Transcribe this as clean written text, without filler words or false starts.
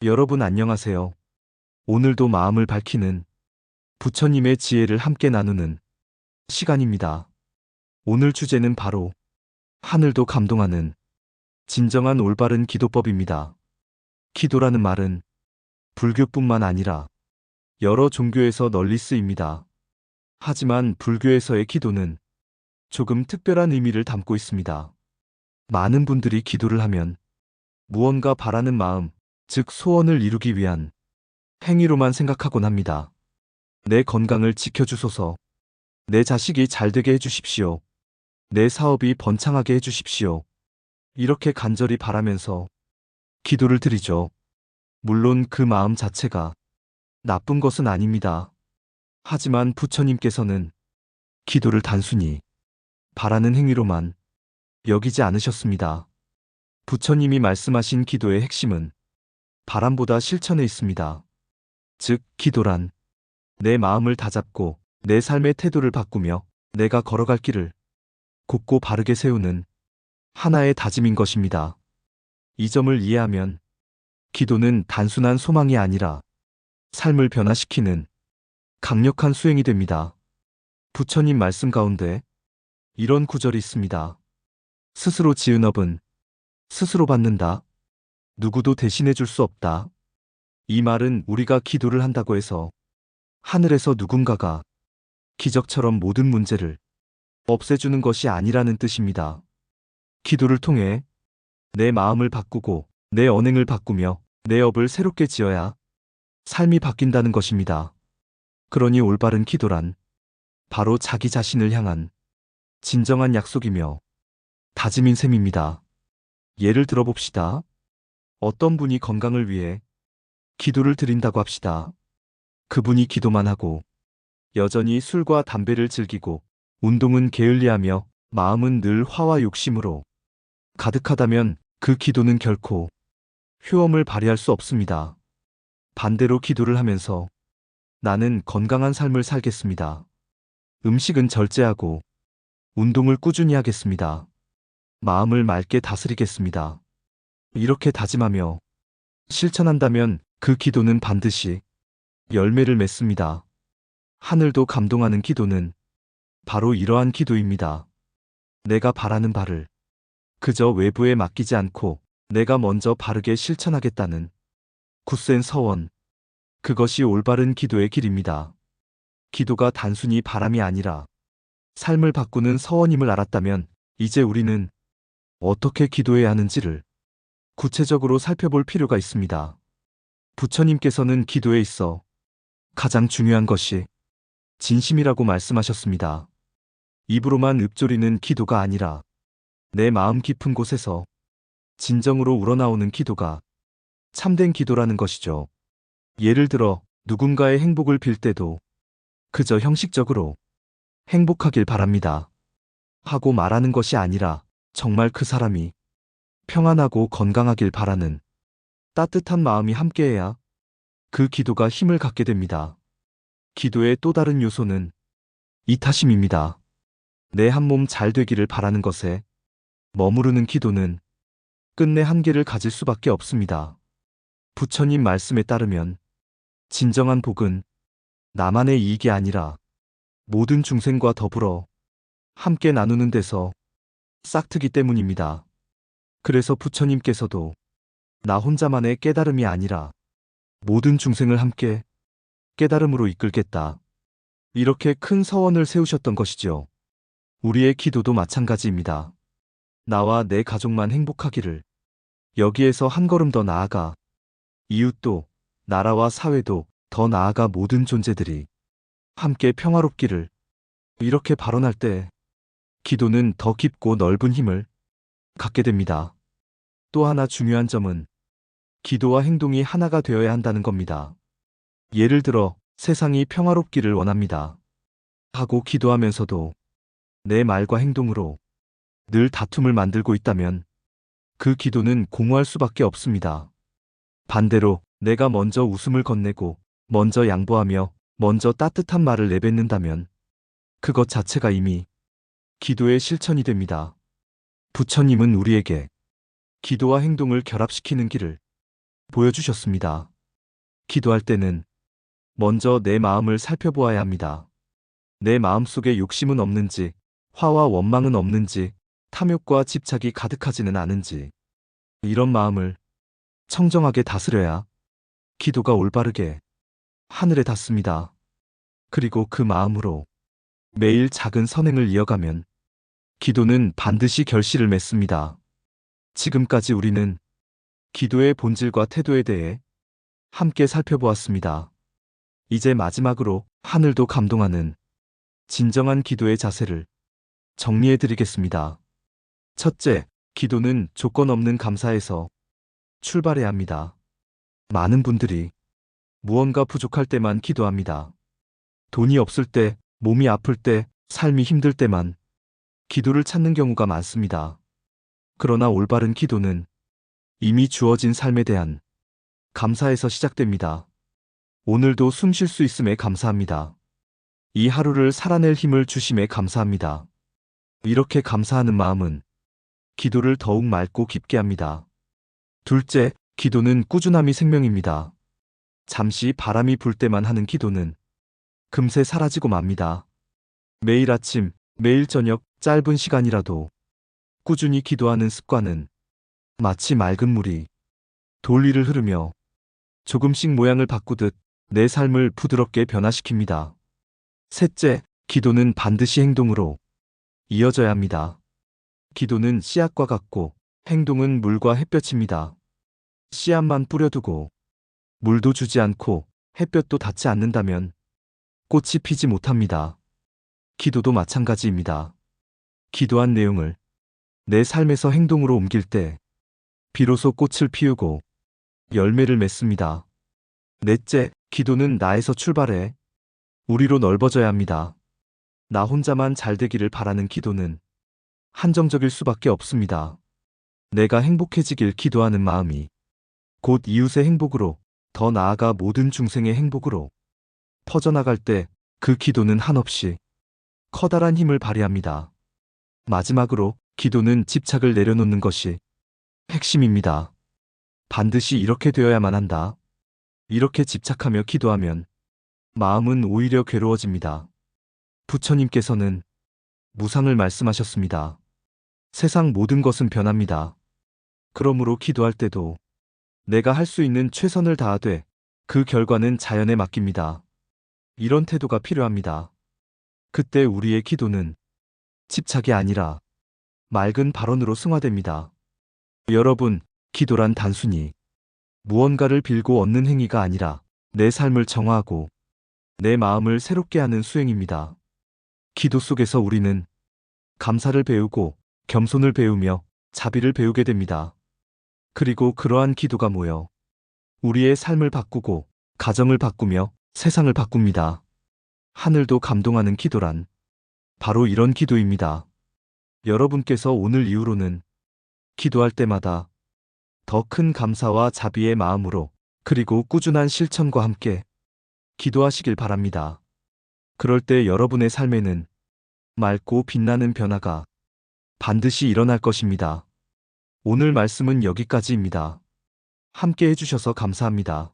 여러분 안녕하세요. 오늘도 마음을 밝히는 부처님의 지혜를 함께 나누는 시간입니다. 오늘 주제는 바로 하늘도 감동하는 진정한 올바른 기도법입니다. 기도라는 말은 불교뿐만 아니라 여러 종교에서 널리 쓰입니다. 하지만 불교에서의 기도는 조금 특별한 의미를 담고 있습니다. 많은 분들이 기도를 하면 무언가 바라는 마음, 즉 소원을 이루기 위한 행위로만 생각하곤 합니다. 내 건강을 지켜주소서. 내 자식이 잘되게 해주십시오. 내 사업이 번창하게 해주십시오. 이렇게 간절히 바라면서 기도를 드리죠. 물론 그 마음 자체가 나쁜 것은 아닙니다. 하지만 부처님께서는 기도를 단순히 바라는 행위로만 여기지 않으셨습니다. 부처님이 말씀하신 기도의 핵심은 바람보다 실천에 있습니다. 즉, 기도란 내 마음을 다잡고 내 삶의 태도를 바꾸며 내가 걸어갈 길을 곧고 바르게 세우는 하나의 다짐인 것입니다. 이 점을 이해하면 기도는 단순한 소망이 아니라 삶을 변화시키는 강력한 수행이 됩니다. 부처님 말씀 가운데 이런 구절이 있습니다. 스스로 지은 업은 스스로 받는다. 누구도 대신해 줄 수 없다. 이 말은 우리가 기도를 한다고 해서 하늘에서 누군가가 기적처럼 모든 문제를 없애주는 것이 아니라는 뜻입니다. 기도를 통해 내 마음을 바꾸고 내 언행을 바꾸며 내 업을 새롭게 지어야 삶이 바뀐다는 것입니다. 그러니 올바른 기도란 바로 자기 자신을 향한 진정한 약속이며 다짐인 셈입니다. 예를 들어 봅시다. 어떤 분이 건강을 위해 기도를 드린다고 합시다. 그분이 기도만 하고 여전히 술과 담배를 즐기고 운동은 게을리하며 마음은 늘 화와 욕심으로 가득하다면 그 기도는 결코 효험을 발휘할 수 없습니다. 반대로 기도를 하면서 나는 건강한 삶을 살겠습니다. 음식은 절제하고 운동을 꾸준히 하겠습니다. 마음을 맑게 다스리겠습니다. 이렇게 다짐하며 실천한다면 그 기도는 반드시 열매를 맺습니다. 하늘도 감동하는 기도는 바로 이러한 기도입니다. 내가 바라는 바를 그저 외부에 맡기지 않고 내가 먼저 바르게 실천하겠다는 굳센 서원. 그것이 올바른 기도의 길입니다. 기도가 단순히 바람이 아니라 삶을 바꾸는 서원임을 알았다면 이제 우리는 어떻게 기도해야 하는지를 구체적으로 살펴볼 필요가 있습니다. 부처님께서는 기도에 있어 가장 중요한 것이 진심이라고 말씀하셨습니다. 입으로만 읊조리는 기도가 아니라 내 마음 깊은 곳에서 진정으로 우러나오는 기도가 참된 기도라는 것이죠. 예를 들어 누군가의 행복을 빌 때도 그저 형식적으로 행복하길 바랍니다 하고 말하는 것이 아니라 정말 그 사람이 평안하고 건강하길 바라는 따뜻한 마음이 함께해야 그 기도가 힘을 갖게 됩니다. 기도의 또 다른 요소는 이타심입니다. 내 한 몸 잘 되기를 바라는 것에 머무르는 기도는 끝내 한계를 가질 수밖에 없습니다. 부처님 말씀에 따르면 진정한 복은 나만의 이익이 아니라 모든 중생과 더불어 함께 나누는 데서 싹트기 때문입니다. 그래서 부처님께서도 나 혼자만의 깨달음이 아니라 모든 중생을 함께 깨달음으로 이끌겠다. 이렇게 큰 서원을 세우셨던 것이죠. 우리의 기도도 마찬가지입니다. 나와 내 가족만 행복하기를, 여기에서 한 걸음 더 나아가 이웃도, 나라와 사회도, 더 나아가 모든 존재들이 함께 평화롭기를, 이렇게 발언할 때 기도는 더 깊고 넓은 힘을 갖게 됩니다. 또 하나 중요한 점은 기도와 행동이 하나가 되어야 한다는 겁니다. 예를 들어 세상이 평화롭기를 원합니다 하고 기도하면서도 내 말과 행동으로 늘 다툼을 만들고 있다면 그 기도는 공허할 수밖에 없습니다. 반대로 내가 먼저 웃음을 건네고 먼저 양보하며 먼저 따뜻한 말을 내뱉는다면 그것 자체가 이미 기도의 실천이 됩니다. 부처님은 우리에게 기도와 행동을 결합시키는 길을 보여주셨습니다. 기도할 때는 먼저 내 마음을 살펴보아야 합니다. 내 마음속에 욕심은 없는지, 화와 원망은 없는지, 탐욕과 집착이 가득하지는 않은지, 이런 마음을 청정하게 다스려야 기도가 올바르게 하늘에 닿습니다. 그리고 그 마음으로 매일 작은 선행을 이어가면 기도는 반드시 결실을 맺습니다. 지금까지 우리는 기도의 본질과 태도에 대해 함께 살펴보았습니다. 이제 마지막으로 하늘도 감동하는 진정한 기도의 자세를 정리해 드리겠습니다. 첫째, 기도는 조건 없는 감사에서 출발해야 합니다. 많은 분들이 무언가 부족할 때만 기도합니다. 돈이 없을 때, 몸이 아플 때, 삶이 힘들 때만 기도를 찾는 경우가 많습니다. 그러나 올바른 기도는 이미 주어진 삶에 대한 감사에서 시작됩니다. 오늘도 숨 쉴 수 있음에 감사합니다. 이 하루를 살아낼 힘을 주심에 감사합니다. 이렇게 감사하는 마음은 기도를 더욱 맑고 깊게 합니다. 둘째, 기도는 꾸준함이 생명입니다. 잠시 바람이 불 때만 하는 기도는 금세 사라지고 맙니다. 매일 아침, 매일 저녁 짧은 시간이라도 꾸준히 기도하는 습관은 마치 맑은 물이 돌 위를 흐르며 조금씩 모양을 바꾸듯 내 삶을 부드럽게 변화시킵니다. 셋째, 기도는 반드시 행동으로 이어져야 합니다. 기도는 씨앗과 같고 행동은 물과 햇볕입니다. 씨앗만 뿌려두고 물도 주지 않고 햇볕도 닿지 않는다면 꽃이 피지 못합니다. 기도도 마찬가지입니다. 기도한 내용을 내 삶에서 행동으로 옮길 때 비로소 꽃을 피우고 열매를 맺습니다. 넷째, 기도는 나에서 출발해 우리로 넓어져야 합니다. 나 혼자만 잘 되기를 바라는 기도는 한정적일 수밖에 없습니다. 내가 행복해지길 기도하는 마음이 곧 이웃의 행복으로, 더 나아가 모든 중생의 행복으로 퍼져나갈 때 그 기도는 한없이 커다란 힘을 발휘합니다. 마지막으로 기도는 집착을 내려놓는 것이 핵심입니다. 반드시 이렇게 되어야만 한다. 이렇게 집착하며 기도하면 마음은 오히려 괴로워집니다. 부처님께서는 무상을 말씀하셨습니다. 세상 모든 것은 변합니다. 그러므로 기도할 때도 내가 할 수 있는 최선을 다하되 그 결과는 자연에 맡깁니다. 이런 태도가 필요합니다. 그때 우리의 기도는 집착이 아니라 맑은 발언으로 승화됩니다. 여러분, 기도란 단순히 무언가를 빌고 얻는 행위가 아니라 내 삶을 정화하고 내 마음을 새롭게 하는 수행입니다. 기도 속에서 우리는 감사를 배우고 겸손을 배우며 자비를 배우게 됩니다. 그리고 그러한 기도가 모여 우리의 삶을 바꾸고 가정을 바꾸며 세상을 바꿉니다. 하늘도 감동하는 기도란 바로 이런 기도입니다. 여러분께서 오늘 이후로는 기도할 때마다 더 큰 감사와 자비의 마음으로 그리고 꾸준한 실천과 함께 기도하시길 바랍니다. 그럴 때 여러분의 삶에는 맑고 빛나는 변화가 반드시 일어날 것입니다. 오늘 말씀은 여기까지입니다. 함께 해주셔서 감사합니다.